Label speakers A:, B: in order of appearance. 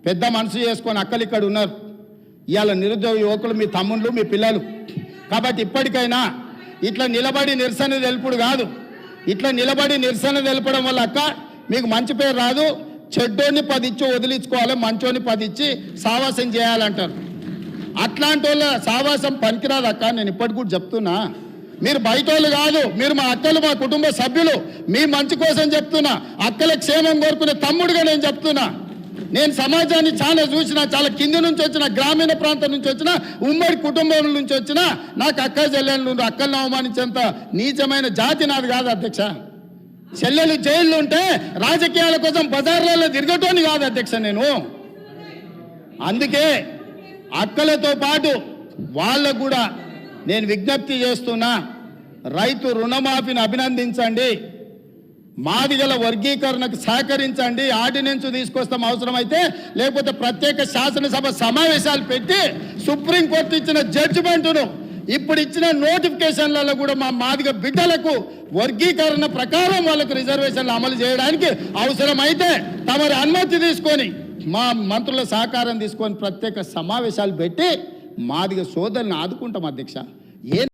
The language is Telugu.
A: పెద్ద మనసు చేసుకొని అక్కలు ఇక్కడ ఉన్నారు. ఇవాళ నిరుద్యోగ యువకులు మీ తమ్ముళ్ళు మీ పిల్లలు. కాబట్టి ఇప్పటికైనా ఇట్లా నిలబడి నిరసన తెలుపుడు కాదు, ఇట్లా నిలబడి నిరసన తెలపడం వల్ల అక్క మీకు మంచి పేరు రాదు. చెడ్డోని 10 ఇచ్చి వదిలించుకోవాలి, మంచోని 10 ఇచ్చి సావాసం చేయాలంటారు. అట్లాంటి వాళ్ళ సావాసం పనికిరాదు అక్క. నేను ఇప్పటికి కూడా చెప్తున్నా, మీరు బయట వాళ్ళు కాదు, మీరు మా అక్కలు, మా కుటుంబ సభ్యులు. మీ మంచి కోసం చెప్తున్నా, అక్కల క్షేమం కోరుకునే తమ్ముడుగా నేను చెప్తున్నా. నేను సమాజాన్ని చాలా చూసిన, చాలా కింది నుంచి వచ్చిన, గ్రామీణ ప్రాంతం నుంచి వచ్చిన, ఉమ్మడి కుటుంబం నుంచి వచ్చిన, నాకు అక్క చెల్లెళ్ళు అక్కలను అవమానించేంత నీచమైన జాతి నాది కాదు అధ్యక్ష. చెల్లెలు జైళ్ళు ఉంటే రాజకీయాల కోసం బజార్లలో తిరగటోని కాదు అధ్యక్ష నేను. అందుకే అక్కలతో పాటు వాళ్ళకు కూడా నేను విజ్ఞప్తి చేస్తున్నా, రైతు రుణమాఫీని అభినందించండి, మాదిగల వర్గీకరణకు సహకరించండి, ఆర్డినెన్స్ తీసుకొస్తాం అవసరమైతే, లేకపోతే ప్రత్యేక శాసనసభ సమావేశాలు పెట్టి సుప్రీంకోర్టు ఇచ్చిన జడ్జిమెంటును, ఇప్పుడు ఇచ్చిన నోటిఫికేషన్లలో కూడా మా మాదిగ బిడ్డలకు వర్గీకరణ ప్రకారం వాళ్ళకు రిజర్వేషన్లు అమలు చేయడానికి అవసరమైతే తమరి అనుమతి తీసుకొని, మా మంత్రుల సహకారం తీసుకొని ప్రత్యేక సమావేశాలు పెట్టి మాదిగ సోదరులను ఆదుకుంటాం అధ్యక్ష.